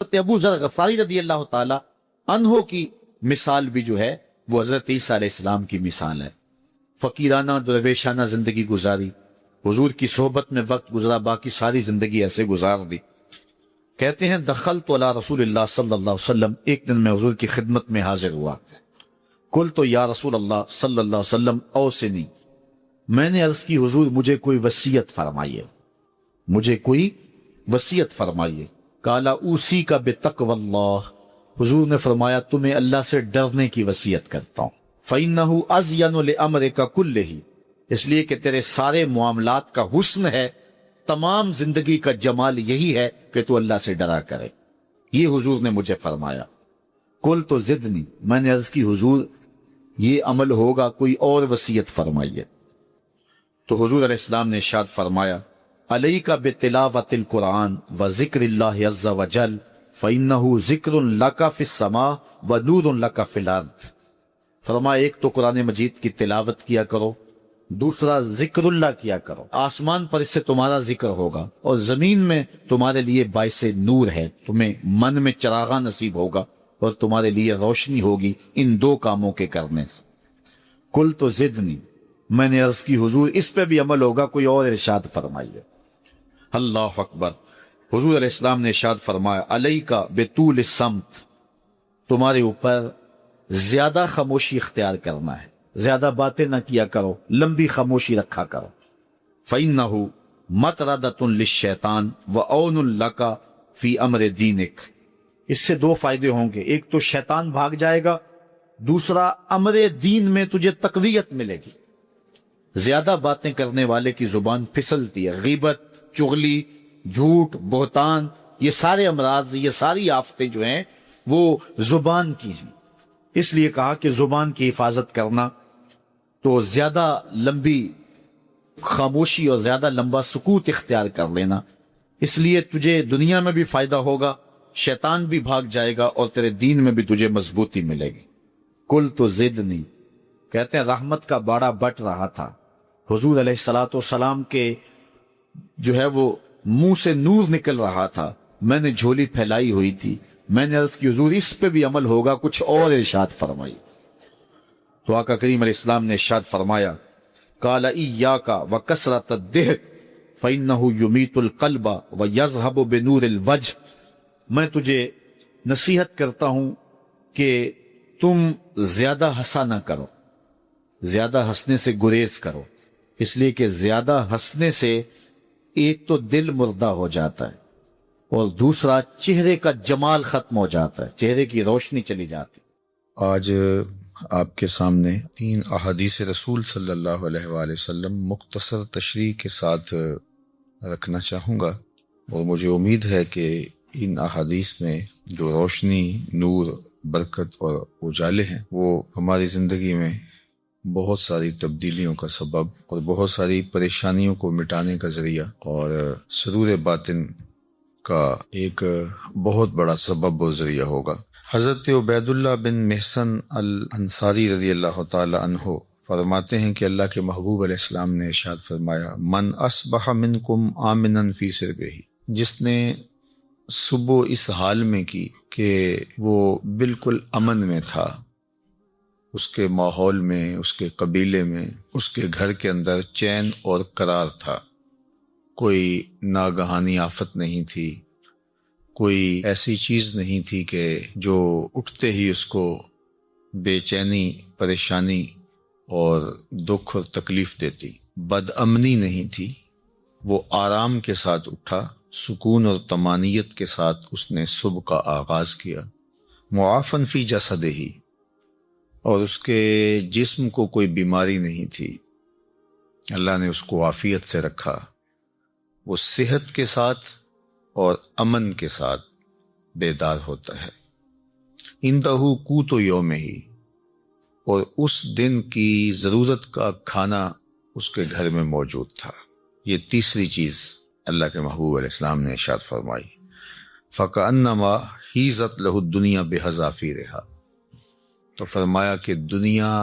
ابو ذر غفاری رضی اللہ تعالی عنہ کی مثال بھی جو ہے وہ حضرت عیسیٰ علیہ السلام کی مثال ہے. فقیرانہ درویشانہ زندگی گزاری، حضور کی صحبت میں وقت گزرا، باقی ساری زندگی ایسے گزار دی. کہتے ہیں دخلت علی رسول اللہ صلی اللہ علیہ وسلم، ایک دن میں حضور کی خدمت میں حاضر ہوا. قلت یا رسول اللہ صلی اللہ علیہ وسلم اوصنی، میں نے عرض کی حضور مجھے کوئی وصیت فرمائیے، مجھے کوئی وصیت فرمائیے. قال اوصی کا بتقوی اللہ، حضور نے فرمایا تمہیں اللہ سے ڈرنے کی وصیت کرتا ہوں. فإنہ ازین لامرک کلہ، اس لیے کہ تیرے سارے معاملات کا حسن ہے، تمام زندگی کا جمال یہی ہے کہ تو اللہ سے ڈرا کرے. یہ حضور نے مجھے فرمایا. قلت زدنی، میں نے عرض کی حضور یہ عمل ہوگا، کوئی اور وصیت فرمائیے. تو حضور علیہ السلام نے ارشاد فرمایا علیک بتلاوت القرآن و ذکر اللہ عز وجل فإنہ ذکر لک فی السماء و نور لک فی الارض. فرمایا ایک تو قرآن مجید کی تلاوت کیا کرو، دوسرا ذکر اللہ کیا کرو، آسمان پر اس سے تمہارا ذکر ہوگا اور زمین میں تمہارے لیے باعث نور ہے، تمہیں من میں چراغاں نصیب ہوگا اور تمہارے لیے روشنی ہوگی ان دو کاموں کے کرنے سے. قلت زدنی، میں نے عرض کی حضور اس پہ بھی عمل ہوگا، کوئی اور ارشاد فرمائیے. اللہ اکبر. حضور علیہ السلام نے ارشاد فرمایا علیک بطول الصمت، تمہارے اوپر زیادہ خاموشی اختیار کرنا ہے، زیادہ باتیں نہ کیا کرو، لمبی خاموشی رکھا کرو. فإنہ مطردۃ للشیطان وعون لک فی امر دینک، اس سے دو فائدے ہوں گے، ایک تو شیطان بھاگ جائے گا، دوسرا امر دین میں تجھے تقویت ملے گی. زیادہ باتیں کرنے والے کی زبان پھسلتی ہے، غیبت، چغلی، جھوٹ، بہتان، یہ سارے امراض، یہ ساری آفتیں جو ہیں وہ زبان کی ہیں. اس لیے کہا کہ زبان کی حفاظت کرنا، تو زیادہ لمبی خاموشی اور زیادہ لمبا سکوت اختیار کر لینا، اس لیے تجھے دنیا میں بھی فائدہ ہوگا، شیطان بھی بھاگ جائے گا اور تیرے دین میں بھی تجھے مضبوطی ملے گی. قلت زدنی، کہتے ہیں رحمت کا باڑا بٹ رہا تھا، حضور علیہ الصلوۃ والسلام کے جو ہے وہ منہ سے نور نکل رہا تھا، میں نے جھولی پھیلائی ہوئی تھی. میں نے عرض کی حضور اس پہ بھی عمل ہوگا، کچھ اور ارشاد فرمائی. تو آقا کریم علیہ السلام نے ارشاد فرمایا قال ایاک وکثرۃ الضحک فإنہ یمیت القلب ویذھب بنور الوجہ، میں تجھے نصیحت کرتا ہوں کہ تم زیادہ ہنسا نہ کرو، زیادہ ہنسنے سے گریز کرو، اس لیے کہ زیادہ ہنسنے سے ایک تو دل مردہ ہو جاتا ہے اور دوسرا چہرے کا جمال ختم ہو جاتا ہے، چہرے کی روشنی چلی جاتی. آج آپ کے سامنے 3 احادیث رسول صلی اللہ علیہ وآلہ وسلم مختصر تشریح کے ساتھ رکھنا چاہوں گا، اور مجھے امید ہے کہ ان احادیث میں جو روشنی، نور، برکت اور اجالے ہیں وہ ہماری زندگی میں بہت ساری تبدیلیوں کا سبب اور بہت ساری پریشانیوں کو مٹانے کا ذریعہ اور سرور باطن کا ایک بہت بڑا سبب و ذریعہ ہوگا. حضرت عبید اللہ بن محسن الانصاری رضی اللہ تعالی عنہ فرماتے ہیں کہ اللہ کے محبوب علیہ السلام نے ارشاد فرمایا من اصبح منکم آمنا فی سربہ، جس نے صبح اس حال میں کی کہ وہ بالکل امن میں تھا، اس کے ماحول میں، اس کے قبیلے میں، اس کے گھر کے اندر چین اور قرار تھا، کوئی ناگہانی آفت نہیں تھی، کوئی ایسی چیز نہیں تھی کہ جو اٹھتے ہی اس کو بے چینی، پریشانی اور دکھ اور تکلیف دیتی، بد امنی نہیں تھی، وہ آرام کے ساتھ اٹھا، سکون اور طمانینت کے ساتھ اس نے صبح کا آغاز کیا. معافن فی جسدہ، اور اس کے جسم کو کوئی بیماری نہیں تھی، اللہ نے اس کو عافیت سے رکھا، وہ صحت کے ساتھ اور امن کے ساتھ بیدار ہوتا ہے. اندہ قوت یوم ہی، اور اس دن کی ضرورت کا کھانا اس کے گھر میں موجود تھا. یہ تیسری چیز اللہ کے محبوب علیہ السلام نے ارشاد فرمائی فَكَأَنَّمَا حِيزَتْ لَهُ الدُّنْيَا بِحَذَافِيرِهَا، تو فرمایا کہ دنیا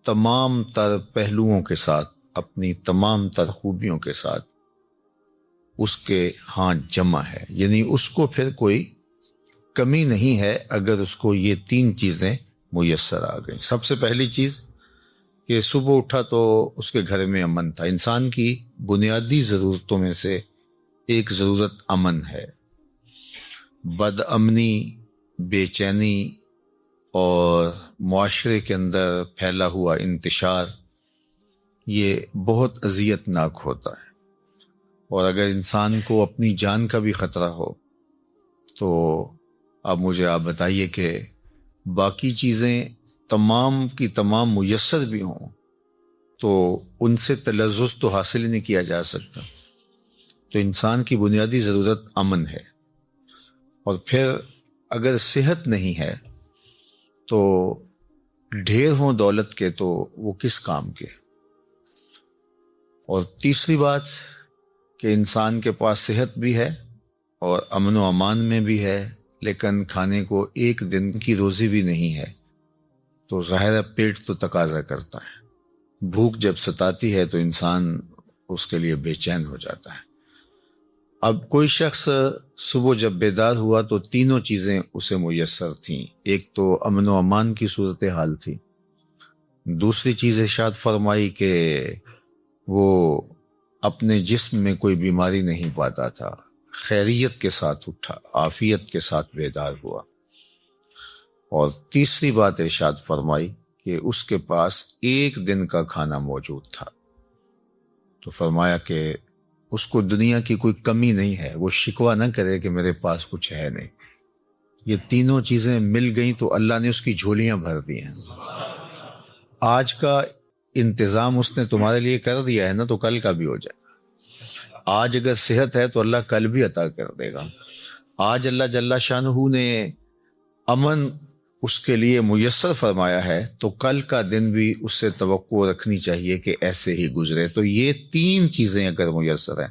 تمام تر پہلوؤں کے ساتھ، اپنی تمام تر خوبیوں کے ساتھ اس کے ہاں جمع ہے، یعنی اس کو پھر کوئی کمی نہیں ہے اگر اس کو یہ 3 چیزیں میسر آ گئیں۔ سب سے پہلی چیز کہ صبح اٹھا تو اس کے گھر میں امن تھا۔ انسان کی بنیادی ضرورتوں میں سے ایک ضرورت امن ہے۔ بد امنی، بے چینی اور معاشرے کے اندر پھیلا ہوا انتشار یہ بہت اذیت ناک ہوتا ہے، اور اگر انسان کو اپنی جان کا بھی خطرہ ہو تو اب مجھے آپ بتائیے کہ باقی چیزیں تمام کی تمام میسر بھی ہوں تو ان سے تلذذ تو حاصل ہی نہیں کیا جا سکتا۔ تو انسان کی بنیادی ضرورت امن ہے، اور پھر اگر صحت نہیں ہے تو ڈھیر ہوں دولت کے تو وہ کس کام کے۔ اور تیسری بات کہ انسان کے پاس صحت بھی ہے اور امن و امان میں بھی ہے، لیکن کھانے کو ایک دن کی روزی بھی نہیں ہے، تو ظاہر ہے پیٹ تو تقاضا کرتا ہے۔ بھوک جب ستاتی ہے تو انسان اس کے لیے بے چین ہو جاتا ہے۔ اب کوئی شخص صبح جب بیدار ہوا تو تینوں چیزیں اسے میسر تھیں۔ ایک تو امن و امان کی صورتحال تھی، دوسری چیز ارشاد فرمائی کہ وہ اپنے جسم میں کوئی بیماری نہیں پاتا تھا، خیریت کے ساتھ اٹھا، عافیت کے ساتھ بیدار ہوا، اور تیسری بات ارشاد فرمائی کہ اس کے پاس ایک دن کا کھانا موجود تھا۔ تو فرمایا کہ اس کو دنیا کی کوئی کمی نہیں ہے، وہ شکوہ نہ کرے کہ میرے پاس کچھ ہے نہیں۔ یہ تینوں چیزیں مل گئیں تو اللہ نے اس کی جھولیاں بھر دی ہیں۔ آج کا انتظام اس نے تمہارے لیے کر دیا ہے نا، تو کل کا بھی ہو جائے۔ آج اگر صحت ہے تو اللہ کل بھی عطا کر دے گا۔ آج اللہ جل شانہ نے امن اس کے لیے میسر فرمایا ہے تو کل کا دن بھی اس سے توقع رکھنی چاہیے کہ ایسے ہی گزرے۔ تو یہ 3 چیزیں اگر میسر ہیں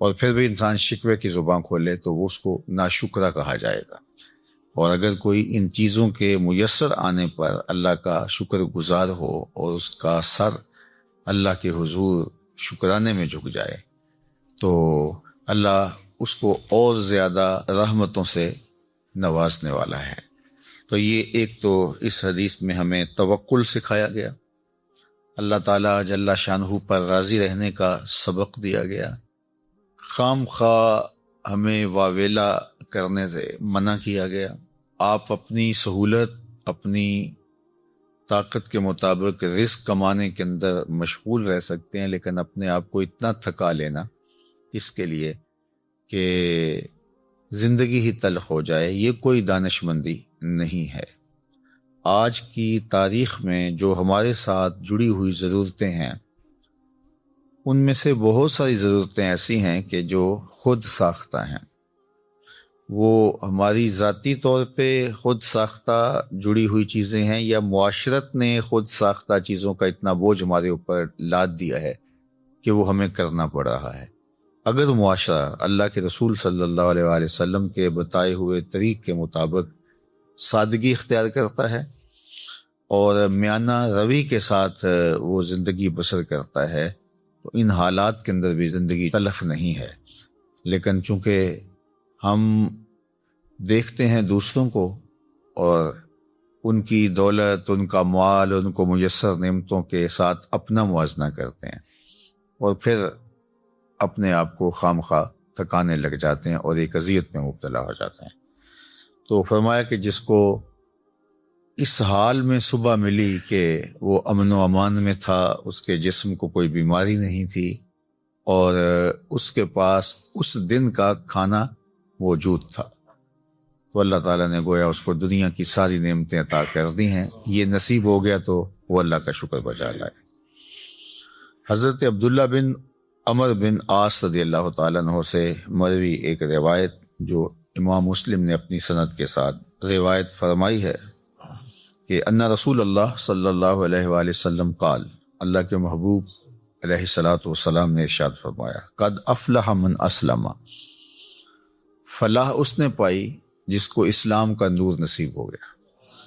اور پھر بھی انسان شکوے کی زبان کھولے تو وہ اس کو ناشکرا کہا جائے گا، اور اگر کوئی ان چیزوں کے میسر آنے پر اللہ کا شکر گزار ہو اور اس کا سر اللہ کے حضور شکرانے میں جھک جائے تو اللہ اس کو اور زیادہ رحمتوں سے نوازنے والا ہے۔ تو یہ ایک تو اس حدیث میں ہمیں توکل سکھایا گیا، اللہ تعالیٰ جل شانہ پر راضی رہنے کا سبق دیا گیا، خام خواہ ہمیں واویلا کرنے سے منع کیا گیا۔ آپ اپنی سہولت، اپنی طاقت کے مطابق رزق کمانے کے اندر مشغول رہ سکتے ہیں، لیکن اپنے آپ کو اتنا تھکا لینا اس کے لیے کہ زندگی ہی تلخ ہو جائے، یہ کوئی دانش مندی نہیں ہے۔ آج کی تاریخ میں جو ہمارے ساتھ جڑی ہوئی ضرورتیں ہیں ان میں سے بہت ساری ضرورتیں ایسی ہیں کہ جو خود ساختہ ہیں، وہ ہماری ذاتی طور پہ خود ساختہ جڑی ہوئی چیزیں ہیں، یا معاشرت نے خود ساختہ چیزوں کا اتنا بوجھ ہمارے اوپر لاد دیا ہے کہ وہ ہمیں کرنا پڑ رہا ہے۔ اگر معاشرہ اللہ کے رسول صلی اللہ علیہ وآلہ وسلم کے بتائے ہوئے طریق کے مطابق سادگی اختیار کرتا ہے اور میانہ روی کے ساتھ وہ زندگی بسر کرتا ہے تو ان حالات کے اندر بھی زندگی تلخ نہیں ہے۔ لیکن چونکہ ہم دیکھتے ہیں دوسروں کو اور ان کی دولت، ان کا مال، ان کو میسر نعمتوں کے ساتھ اپنا موازنہ کرتے ہیں، اور پھر اپنے آپ کو خام خواہ تھکانے لگ جاتے ہیں اور ایک اذیت میں مبتلا ہو جاتے ہیں۔ تو فرمایا کہ جس کو اس حال میں صبح ملی کہ وہ امن و امان میں تھا، اس کے جسم کو کوئی بیماری نہیں تھی اور اس کے پاس اس دن کا کھانا موجود تھا، تو اللہ تعالیٰ نے گویا اس کو دنیا کی ساری نعمتیں عطا کر دی ہیں۔ یہ نصیب ہو گیا تو وہ اللہ کا شکر بجا لائے۔ حضرت عبداللہ بن عمر بن عاص رضی اللہ تعالیٰ عنہ سے مروی ایک روایت جو امام مسلم نے اپنی سند کے ساتھ روایت فرمائی ہے کہ ان رسول اللہ صلی اللہ علیہ وآلہ وسلم قال، اللہ کے محبوب علیہ الصلاۃ والسلام نے ارشاد فرمایا، قد افلح من اسلم، فلاح اس نے پائی جس کو اسلام کا نور نصیب ہو گیا۔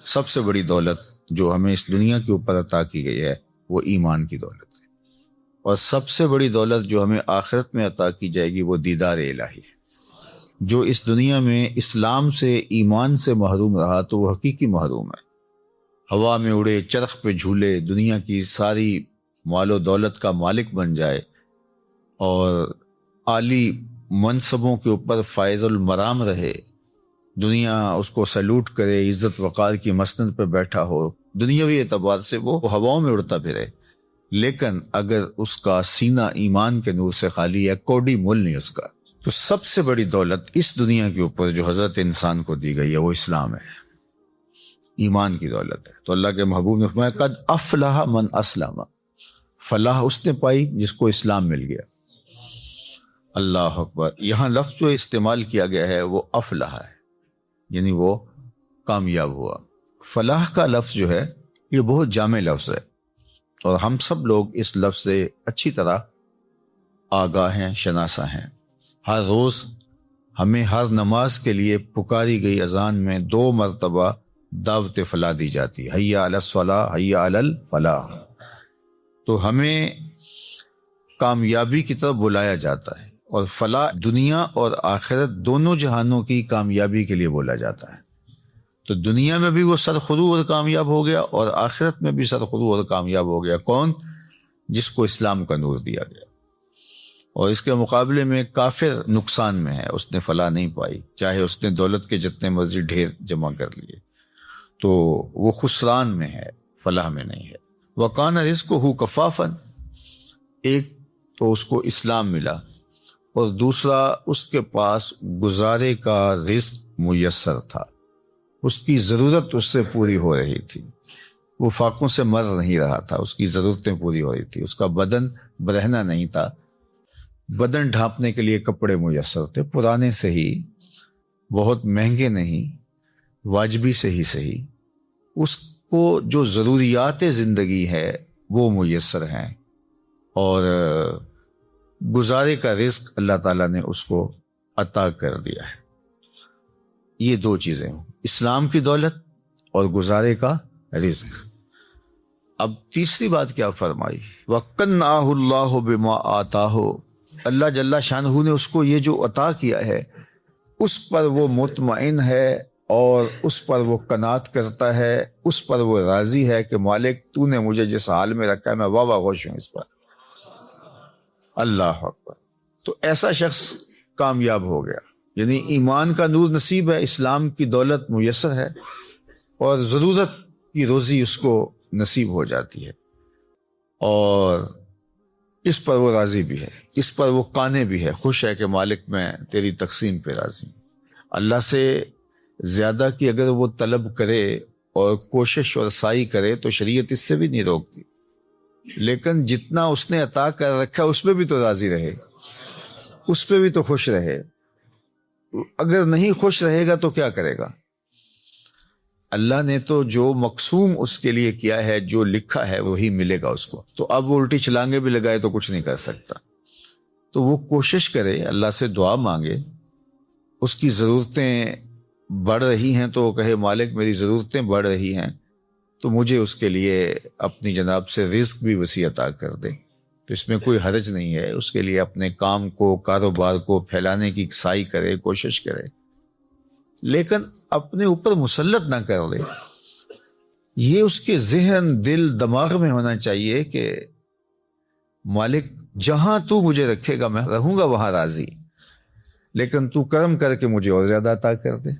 سب سے بڑی دولت جو ہمیں اس دنیا کے اوپر عطا کی گئی ہے وہ ایمان کی دولت ہے، اور سب سے بڑی دولت جو ہمیں آخرت میں عطا کی جائے گی وہ دیدار الہی ہے۔ جو اس دنیا میں اسلام سے ایمان سے محروم رہا تو وہ حقیقی محروم ہے۔ ہوا میں اڑے، چرخ پہ جھولے، دنیا کی ساری مال و دولت کا مالک بن جائے اور عالی منصبوں کے اوپر فائز المرام رہے، دنیا اس کو سلوٹ کرے، عزت وقار کی مسند پہ بیٹھا ہو، دنیاوی اعتبار سے وہ ہواؤں میں اڑتا پھرے، لیکن اگر اس کا سینہ ایمان کے نور سے خالی ہے، کوڑی مول نہیں اس کا، تو سب سے بڑی دولت اس دنیا کے اوپر جو حضرت انسان کو دی گئی ہے وہ اسلام ہے، ایمان کی دولت ہے۔ تو اللہ کے محبوب نے فرمایا قد افلح من اسلم، فلاح اس نے پائی جس کو اسلام مل گیا۔ اللہ اکبر۔ یہاں لفظ جو استعمال کیا گیا ہے وہ افلح ہے، یعنی وہ کامیاب ہوا۔ فلاح کا لفظ جو ہے یہ بہت جامع لفظ ہے، اور ہم سب لوگ اس لفظ سے اچھی طرح آگاہ ہیں، شناسا ہیں۔ ہر روز ہمیں ہر نماز کے لیے پکاری گئی اذان میں 2 مرتبہ دعوت فلاح دی جاتی ہے، حی علی الصلاح، حی علی الفلاح۔ تو ہمیں کامیابی کی طرف بلایا جاتا ہے، اور فلاح دنیا اور آخرت دونوں جہانوں کی کامیابی کے لیے بولا جاتا ہے۔ تو دنیا میں بھی وہ سرخرو اور کامیاب ہو گیا، اور آخرت میں بھی سرخرو اور کامیاب ہو گیا۔ کون؟ جس کو اسلام کا نور دیا گیا۔ اور اس کے مقابلے میں کافر نقصان میں ہے، اس نے فلاح نہیں پائی، چاہے اس نے دولت کے جتنے مرضی ڈھیر جمع کر لیے، تو وہ خسران میں ہے، فلاح میں نہیں ہے۔ وَقَانَ رِزْقُهُ كَفَافًا، ایک تو اس کو اسلام ملا، اور دوسرا اس کے پاس گزارے کا رزق میسر تھا، اس کی ضرورت اس سے پوری ہو رہی تھی، وہ فاقوں سے مر نہیں رہا تھا، اس کی ضرورتیں پوری ہو رہی تھی، اس کا بدن برہنہ نہیں تھا، بدن ڈھانپنے کے لیے کپڑے میسر تھے، پرانے سے ہی، بہت مہنگے نہیں، واجبی سے ہی صحیح، اس کو جو ضروریات زندگی ہے وہ میسر ہیں، اور گزارے کا رزق اللہ تعالیٰ نے اس کو عطا کر دیا ہے۔ یہ 2 چیزیں ہوں، اسلام کی دولت اور گزارے کا رزق۔ اب تیسری بات کیا فرمائی؟ وَقَنَّعَهُ اللَّهُ بِمَا آتَاهُ، اللہ جل شانہ نے اس کو یہ جو عطا کیا ہے اس پر وہ مطمئن ہے، اور اس پر وہ قناعت کرتا ہے، اس پر وہ راضی ہے کہ مالک تو نے مجھے جس حال میں رکھا ہے میں واہ واہ خوش ہوں اس پر۔ اللہ اکبر۔ تو ایسا شخص کامیاب ہو گیا، یعنی ایمان کا نور نصیب ہے، اسلام کی دولت میسر ہے، اور ضرورت کی روزی اس کو نصیب ہو جاتی ہے، اور اس پر وہ راضی بھی ہے، اس پر وہ قانع بھی ہے، خوش ہے کہ مالک میں تیری تقسیم پہ راضی ہوں۔ اللہ سے زیادہ کی اگر وہ طلب کرے اور کوشش اور سعی کرے تو شریعت اس سے بھی نہیں روکتی، لیکن جتنا اس نے عطا کر رکھا اس پہ بھی تو راضی رہے، اس پہ بھی تو خوش رہے۔ اگر نہیں خوش رہے گا تو کیا کرے گا؟ اللہ نے تو جو مقسوم اس کے لیے کیا ہے، جو لکھا ہے وہی ملے گا اس کو، تو اب وہ الٹی چھلانگے بھی لگائے تو کچھ نہیں کر سکتا۔ تو وہ کوشش کرے، اللہ سے دعا مانگے، اس کی ضرورتیں بڑھ رہی ہیں تو وہ کہے مالک میری ضرورتیں بڑھ رہی ہیں تو مجھے اس کے لیے اپنی جناب سے رزق بھی وسیع عطا کر دے، تو اس میں کوئی حرج نہیں ہے، اس کے لیے اپنے کام کو، کاروبار کو پھیلانے کی سعی کرے، کوشش کرے، لیکن اپنے اوپر مسلط نہ کر لے۔ یہ اس کے ذہن، دل، دماغ میں ہونا چاہیے کہ مالک جہاں تو مجھے رکھے گا میں رہوں گا وہاں راضی، لیکن تو کرم کر کے مجھے اور زیادہ عطا کر دے۔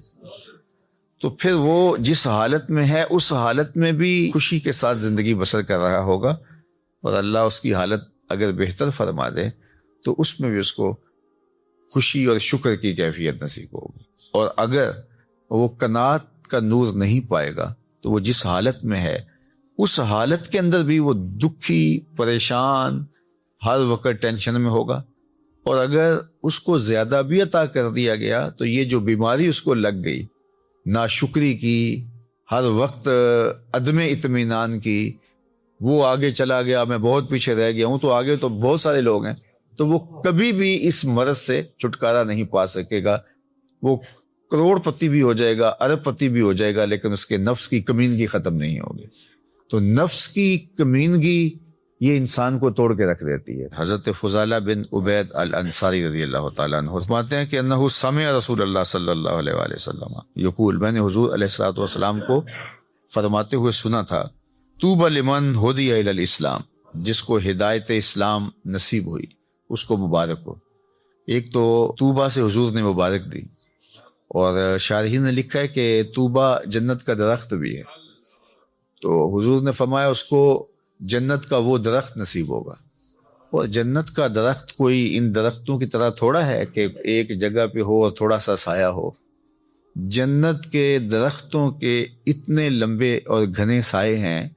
تو پھر وہ جس حالت میں ہے اس حالت میں بھی خوشی کے ساتھ زندگی بسر کر رہا ہوگا، اور اللہ اس کی حالت اگر بہتر فرما دے تو اس میں بھی اس کو خوشی اور شکر کی کیفیت نصیب ہوگی۔ اور اگر وہ قناعت کا نور نہیں پائے گا تو وہ جس حالت میں ہے اس حالت کے اندر بھی وہ دکھی، پریشان، ہر وقت ٹینشن میں ہوگا، اور اگر اس کو زیادہ بھی عطا کر دیا گیا تو یہ جو بیماری اس کو لگ گئی، ناشکری کی، ہر وقت عدم اطمینان کی، وہ آگے چلا گیا میں بہت پیچھے رہ گیا ہوں، تو آگے تو بہت سارے لوگ ہیں، تو وہ کبھی بھی اس مرض سے چھٹکارا نہیں پا سکے گا۔ وہ کروڑ پتی بھی ہو جائے گا، ارب پتی بھی ہو جائے گا، لیکن اس کے نفس کی کمینگی ختم نہیں ہوگی۔ تو نفس کی کمینگی یہ انسان کو توڑ کے رکھ دیتی ہے۔ حضرت فضالہ بن عبید الانصاری رضی اللہ تعالیٰ عنہ فرماتے ہیں کہ انہ سمع رسول اللہ صلی اللہ علیہ وآلہ وسلم یقول، میں نے حضور علیہ الصلوۃ والسلام کو فرماتے ہوئے سنا تھا، طوبی لمن ہدی الی الاسلام، جس کو ہدایت اسلام نصیب ہوئی اس کو مبارک ہو۔ ایک تو طوبہ سے حضور نے مبارک دی، اور شارحین نے لکھا ہے کہ طوبہ جنت کا درخت بھی ہے، تو حضور نے فرمایا اس کو جنت کا وہ درخت نصیب ہوگا۔ اور جنت کا درخت کوئی ان درختوں کی طرح تھوڑا ہے کہ ایک جگہ پہ ہو اور تھوڑا سا سایہ ہو۔ جنت کے درختوں کے اتنے لمبے اور گھنے سائے ہیں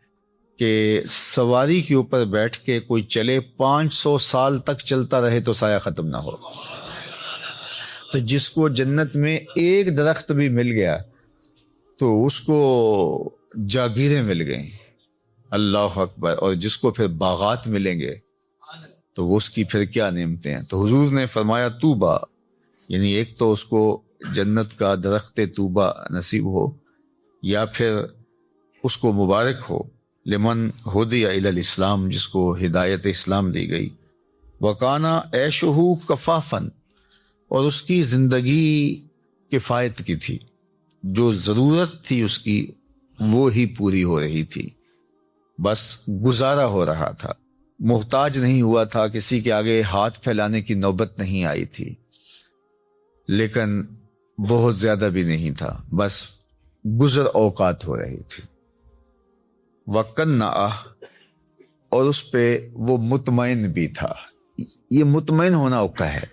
کہ سواری کے اوپر بیٹھ کے کوئی چلے 500 سال تک چلتا رہے تو سایہ ختم نہ ہو۔ تو جس کو جنت میں ایک درخت بھی مل گیا تو اس کو جاگیریں مل گئیں، اللہ اکبر، اور جس کو پھر باغات ملیں گے تو اس کی پھر کیا نعمتیں ہیں۔ تو حضور نے فرمایا طوبہ، یعنی ایک تو اس کو جنت کا درخت طوبہ نصیب ہو، یا پھر اس کو مبارک ہو، لمن ہدی الی الاسلام، جس کو ہدایت اسلام دی گئی، وکانا عیشہ کفافن، اور اس کی زندگی کفایت کی تھی، جو ضرورت تھی اس کی وہ ہی پوری ہو رہی تھی، بس گزارا ہو رہا تھا، محتاج نہیں ہوا تھا، کسی کے آگے ہاتھ پھیلانے کی نوبت نہیں آئی تھی، لیکن بہت زیادہ بھی نہیں تھا، بس گزر اوقات ہو رہی تھی۔ وَقَنَّعَ، اور اس پہ وہ مطمئن بھی تھا۔ یہ مطمئن ہونا اوقع ہے،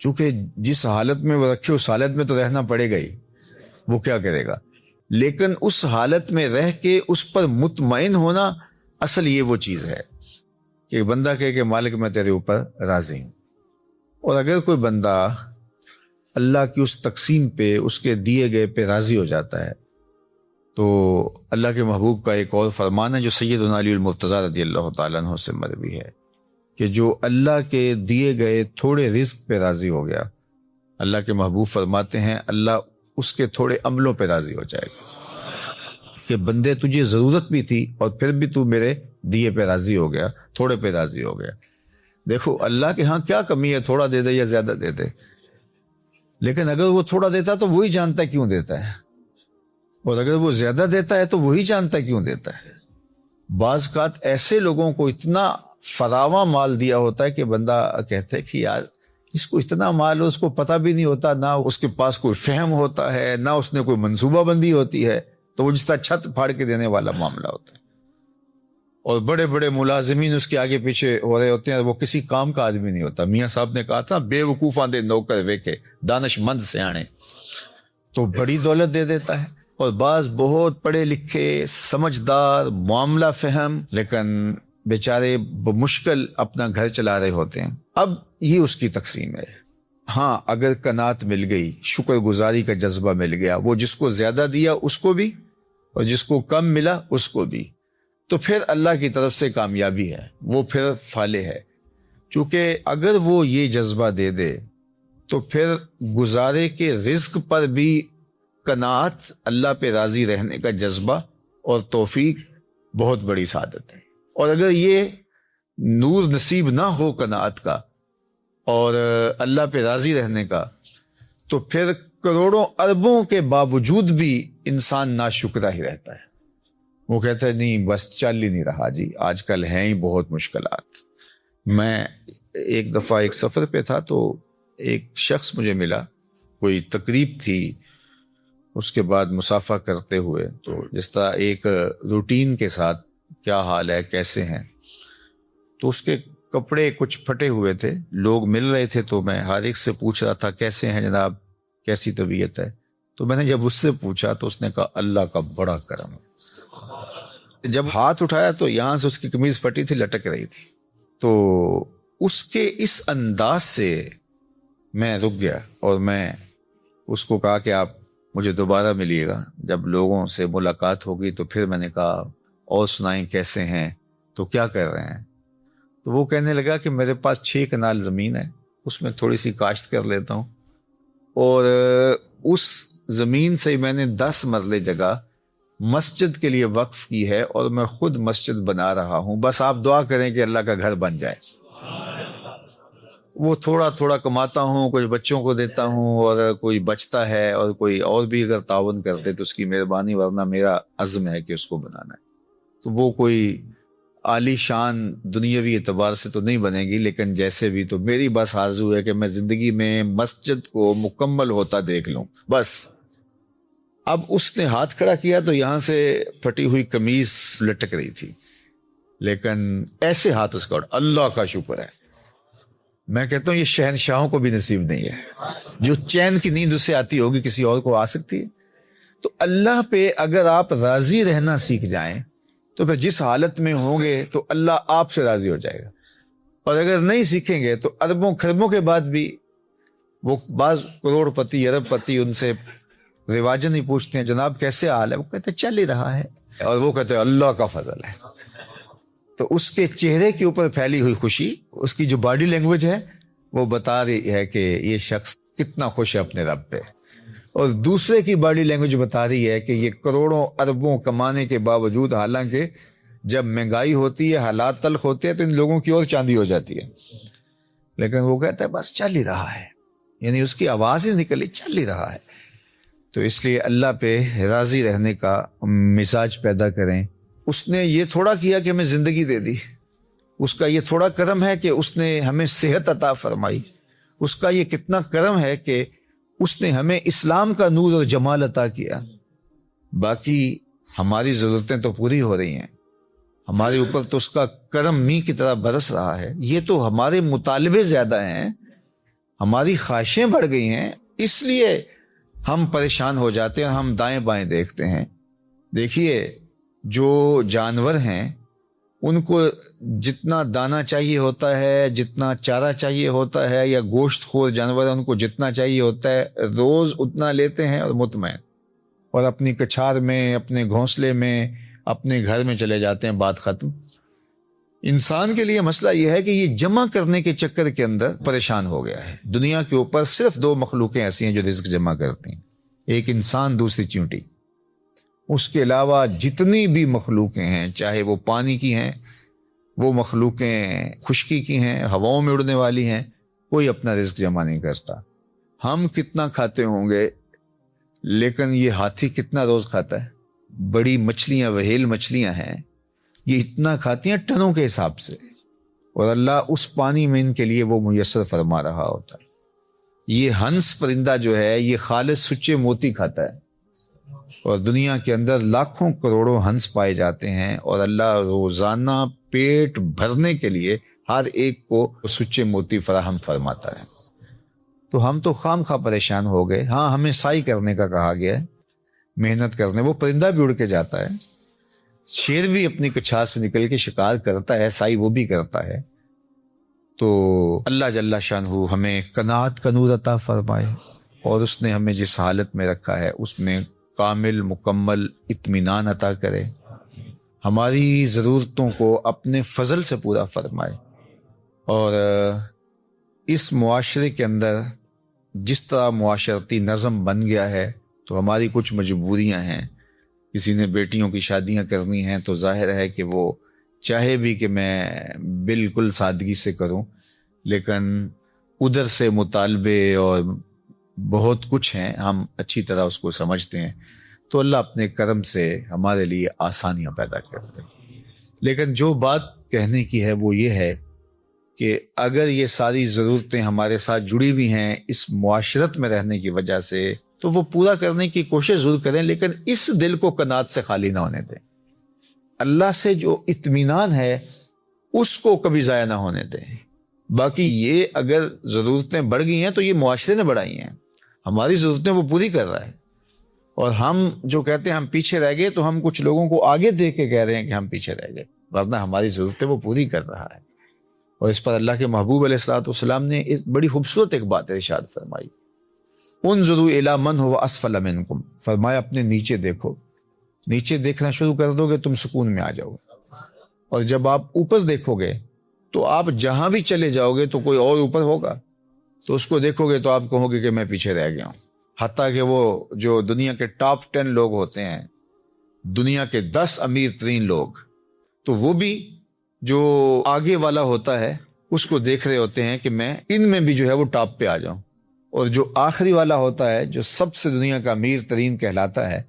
چونکہ جس حالت میں وہ رکھے اس حالت میں تو رہنا پڑے گا ہی، وہ کیا کرے گا، لیکن اس حالت میں رہ کے اس پر مطمئن ہونا، اصل یہ وہ چیز ہے کہ بندہ کہے کہ مالک میں تیرے اوپر راضی ہوں۔ اور اگر کوئی بندہ اللہ کی اس تقسیم پہ، اس کے دیے گئے پہ راضی ہو جاتا ہے، تو اللہ کے محبوب کا ایک اور فرمان ہے جو سیدنا علی المرتضیٰ رضی اللہ تعالیٰ عنہ سے مروی ہے، کہ جو اللہ کے دیے گئے تھوڑے رزق پہ راضی ہو گیا، اللہ کے محبوب فرماتے ہیں اللہ اس کے تھوڑے عملوں پہ راضی ہو جائے گا، کہ بندے تجھے ضرورت بھی تھی اور پھر بھی تو میرے دیے پہ راضی ہو گیا، تھوڑے پہ راضی ہو گیا۔ دیکھو اللہ کے ہاں کیا کمی ہے، تھوڑا دے دے یا زیادہ دے دے، لیکن اگر وہ تھوڑا دیتا تو وہی جانتا ہے کیوں دیتا ہے، اور اگر وہ زیادہ دیتا ہے تو وہی جانتا ہے کیوں دیتا ہے۔ بعض اوقات ایسے لوگوں کو اتنا فراواں مال دیا ہوتا ہے کہ بندہ کہتا ہے کہ یار اس کو اتنا مال ہو، اس کو پتہ بھی نہیں ہوتا، نہ اس کے پاس کوئی فہم ہوتا ہے، نہ اس نے کوئی منصوبہ بندی ہوتی ہے، تو وہ جس طرح چھت پھاڑ کے دینے والا معاملہ ہوتا ہے۔ اور بڑے بڑے ملازمین اس کے آگے پیچھے ہو رہے ہوتے ہیں، وہ کسی کام کا آدمی نہیں ہوتا۔ میاں صاحب نے کہا تھا بے وقوفاں دے نوکر ویکے، دانش مند سیانے، تو بڑی دولت دے دیتا ہے۔ اور بعض بہت پڑھے لکھے، سمجھدار، معاملہ فہم، لیکن بیچارے بمشکل اپنا گھر چلا رہے ہوتے ہیں۔ اب یہ اس کی تقسیم ہے۔ ہاں اگر قناعت مل گئی، شکر گزاری کا جذبہ مل گیا، وہ جس کو زیادہ دیا اس کو بھی اور جس کو کم ملا اس کو بھی، تو پھر اللہ کی طرف سے کامیابی ہے، وہ پھر فالح ہے۔ چونکہ اگر وہ یہ جذبہ دے دے تو پھر گزارے کے رزق پر بھی قناعت، اللہ پہ راضی رہنے کا جذبہ اور توفیق بہت بڑی سعادت ہے۔ اور اگر یہ نور نصیب نہ ہو قناعت کا اور اللہ پہ راضی رہنے کا، تو پھر کروڑوں اربوں کے باوجود بھی انسان ناشکرہ ہی رہتا ہے۔ وہ کہتا ہے نہیں بس چل ہی نہیں رہا جی، آج کل ہیں ہی بہت مشکلات۔ میں ایک دفعہ ایک سفر پہ تھا تو ایک شخص مجھے ملا، کوئی تقریب تھی، اس کے بعد مسافہ کرتے ہوئے تو جس طرح ایک روٹین کے ساتھ کیا حال ہے، کیسے ہیں، تو اس کے کپڑے کچھ پھٹے ہوئے تھے، لوگ مل رہے تھے، تو میں ہر ایک سے پوچھ رہا تھا کیسے ہیں جناب، کیسی طبیعت ہے۔ تو میں نے جب اس سے پوچھا تو اس نے کہا اللہ کا بڑا کرم ہے۔ جب ہاتھ اٹھایا تو یہاں سے اس کی قمیض پھٹی تھی، لٹک رہی تھی۔ تو اس کے اس انداز سے میں رک گیا اور میں اس کو کہا کہ آپ مجھے دوبارہ ملیے گا، جب لوگوں سے ملاقات ہوگی تو پھر میں نے کہا اور سنائیں کیسے ہیں، تو کیا کر رہے ہیں۔ تو وہ کہنے لگا کہ میرے پاس 6 کنال زمین ہے، اس میں تھوڑی سی کاشت کر لیتا ہوں، اور اس زمین سے میں نے 10 مرلے جگہ مسجد کے لیے وقف کی ہے اور میں خود مسجد بنا رہا ہوں، بس آپ دعا کریں کہ اللہ کا گھر بن جائے۔ وہ تھوڑا تھوڑا کماتا ہوں، کچھ بچوں کو دیتا ہوں، اور کوئی بچتا ہے اور کوئی اور بھی اگر تعاون کرتے تو اس کی مہربانی، ورنہ میرا عزم ہے کہ اس کو بنانا ہے۔ تو وہ کوئی عالی شان دنیاوی اعتبار سے تو نہیں بنے گی، لیکن جیسے بھی تو میری بس آرزو ہے کہ میں زندگی میں مسجد کو مکمل ہوتا دیکھ لوں بس۔ اب اس نے ہاتھ کھڑا کیا تو یہاں سے پھٹی ہوئی قمیض لٹک رہی تھی، لیکن ایسے ہاتھ اس کا اللہ کا شکر ہے۔ میں کہتا ہوں یہ شہنشاہوں کو بھی نصیب نہیں ہے، جو چین کی نیند اسے آتی ہوگی کسی اور کو آ سکتی ہے۔ تو اللہ پہ اگر آپ راضی رہنا سیکھ جائیں تو پھر جس حالت میں ہوں گے تو اللہ آپ سے راضی ہو جائے گا، اور اگر نہیں سیکھیں گے تو اربوں خربوں کے بعد بھی وہ بعض کروڑ پتی ارب پتی ان سے رواجن نہیں پوچھتے ہیں جناب کیسے حال ہے، وہ کہتے ہیں چل ہی رہا ہے، اور وہ کہتے ہیں اللہ کا فضل ہے۔ تو اس کے چہرے کے اوپر پھیلی ہوئی خوشی، اس کی جو باڈی لینگویج ہے وہ بتا رہی ہے کہ یہ شخص کتنا خوش ہے اپنے رب پہ، اور دوسرے کی باڈی لینگویج بتا رہی ہے کہ یہ کروڑوں اربوں کمانے کے باوجود، حالانکہ جب مہنگائی ہوتی ہے، حالات تلخ ہوتے ہیں، تو ان لوگوں کی اور چاندی ہو جاتی ہے، لیکن وہ کہتا ہے بس چل ہی رہا ہے، یعنی اس کی آواز ہی نکلی چل ہی رہا ہے۔ تو اس لیے اللہ پہ راضی رہنے کا مزاج پیدا کریں۔ اس نے یہ تھوڑا کیا کہ ہمیں زندگی دے دی، اس کا یہ تھوڑا کرم ہے کہ اس نے ہمیں صحت عطا فرمائی، اس کا یہ کتنا کرم ہے کہ اس نے ہمیں اسلام کا نور اور جمال عطا کیا۔ باقی ہماری ضرورتیں تو پوری ہو رہی ہیں، ہمارے اوپر تو اس کا کرم می کی طرح برس رہا ہے۔ یہ تو ہمارے مطالبے زیادہ ہیں، ہماری خواہشیں بڑھ گئی ہیں، اس لیے ہم پریشان ہو جاتے ہیں، ہم دائیں بائیں دیکھتے ہیں۔ دیکھیے جو جانور ہیں ان کو جتنا دانہ چاہیے ہوتا ہے، جتنا چارہ چاہیے ہوتا ہے، یا گوشت خور جانور ان کو جتنا چاہیے ہوتا ہے، روز اتنا لیتے ہیں اور مطمئن، اور اپنی کچھار میں، اپنے گھونسلے میں، اپنے گھر میں چلے جاتے ہیں، بات ختم۔ انسان کے لیے مسئلہ یہ ہے کہ یہ جمع کرنے کے چکر کے اندر پریشان ہو گیا ہے۔ دنیا کے اوپر صرف دو مخلوقیں ایسی ہیں جو رزق جمع کرتی ہیں، ایک انسان، دوسری چیونٹی۔ اس کے علاوہ جتنی بھی مخلوقیں ہیں، چاہے وہ پانی کی ہیں، وہ مخلوقیں خشکی کی ہیں، ہواؤں میں اڑنے والی ہیں، کوئی اپنا رزق جمع نہیں کرتا۔ ہم کتنا کھاتے ہوں گے، لیکن یہ ہاتھی کتنا روز کھاتا ہے؟ بڑی مچھلیاں، وہیل مچھلیاں ہیں، یہ اتنا کھاتی ہیں ٹنوں کے حساب سے، اور اللہ اس پانی میں ان کے لیے وہ میسر فرما رہا ہوتا ہے۔ یہ ہنس پرندہ جو ہے یہ خالص سچے موتی کھاتا ہے، اور دنیا کے اندر لاکھوں کروڑوں ہنس پائے جاتے ہیں، اور اللہ روزانہ پیٹ بھرنے کے لیے ہر ایک کو سچے موتی فراہم فرماتا ہے۔ تو ہم تو خام خواہ پریشان ہو گئے۔ ہاں ہمیں سائی کرنے کا کہا گیا ہے، محنت کرنے۔ وہ پرندہ بھی اڑ کے جاتا ہے، شیر بھی اپنی کچھار سے نکل کے شکار کرتا ہے، سائی وہ بھی کرتا ہے۔ تو اللہ جل شانہ ہمیں قناعت کا نور عطا فرمائے، اور اس نے ہمیں جس حالت میں رکھا ہے اس میں کامل مکمل اطمینان عطا کرے، ہماری ضرورتوں کو اپنے فضل سے پورا فرمائے۔ اور اس معاشرے کے اندر جس طرح معاشرتی نظم بن گیا ہے تو ہماری کچھ مجبوریاں ہیں۔ کسی نے بیٹیوں کی شادیاں کرنی ہیں تو ظاہر ہے کہ وہ چاہے بھی کہ میں بالکل سادگی سے کروں، لیکن ادھر سے مطالبے اور بہت کچھ ہیں، ہم اچھی طرح اس کو سمجھتے ہیں، تو اللہ اپنے کرم سے ہمارے لیے آسانیاں پیدا کرتے ہیں۔ لیکن جو بات کہنے کی ہے وہ یہ ہے کہ اگر یہ ساری ضرورتیں ہمارے ساتھ جڑی ہوئی ہیں اس معاشرت میں رہنے کی وجہ سے، تو وہ پورا کرنے کی کوشش ضرور کریں، لیکن اس دل کو قناعت سے خالی نہ ہونے دیں۔ اللہ سے جو اطمینان ہے اس کو کبھی ضائع نہ ہونے دیں۔ باقی یہ اگر ضرورتیں بڑھ گئی ہیں تو یہ معاشرے نے بڑھائی ہیں، ہماری ضرورتیں وہ پوری کر رہا ہے، اور ہم جو کہتے ہیں ہم پیچھے رہ گئے تو ہم کچھ لوگوں کو آگے دیکھ کے کہہ رہے ہیں کہ ہم پیچھے رہ گئے، ورنہ ہماری ضرورتیں وہ پوری کر رہا ہے۔ اور اس پر اللہ کے محبوب علیہ الصلوۃ والسلام نے ایک بڑی خوبصورت ایک بات ارشاد فرمائی، انظروا الی من هو اسفل منکم، فرمایا اپنے نیچے دیکھو، نیچے دیکھنا شروع کر دو گے تم سکون میں آ جاؤ گے، اور جب آپ اوپر دیکھو گے تو آپ جہاں بھی چلے جاؤ گے تو کوئی اور اوپر ہوگا، تو اس کو دیکھو گے تو آپ کہو گے کہ میں پیچھے رہ گیا ہوں۔ حتیٰ کہ وہ جو دنیا کے ٹاپ 10 لوگ ہوتے ہیں دنیا کے 10 امیر ترین لوگ، تو وہ بھی جو آگے والا ہوتا ہے اس کو دیکھ رہے ہوتے ہیں کہ میں ان میں بھی جو ہے وہ ٹاپ پہ آ جاؤں، اور جو آخری والا ہوتا ہے جو سب سے دنیا کا امیر ترین کہلاتا ہے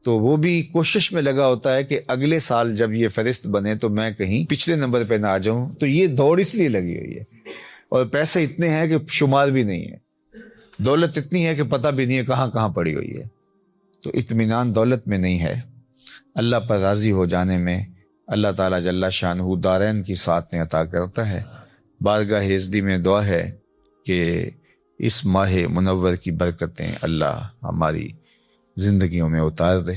تو وہ بھی کوشش میں لگا ہوتا ہے کہ اگلے سال جب یہ فہرست بنے تو میں کہیں پچھلے نمبر پہ نہ آ جاؤں۔ تو یہ دوڑ اس لیے لگی ہوئی ہے، اور پیسے اتنے ہیں کہ شمار بھی نہیں ہے، دولت اتنی ہے کہ پتہ بھی نہیں ہے کہاں کہاں پڑی ہوئی ہے۔ تو اطمینان دولت میں نہیں ہے، اللہ پر راضی ہو جانے میں اللہ تعالیٰ جل شانہ دارین کی ساتھ میں عطا کرتا ہے۔ بارگاہ یزدی میں دعا ہے کہ اس ماہ منور کی برکتیں اللہ ہماری زندگیوں میں اتار دے۔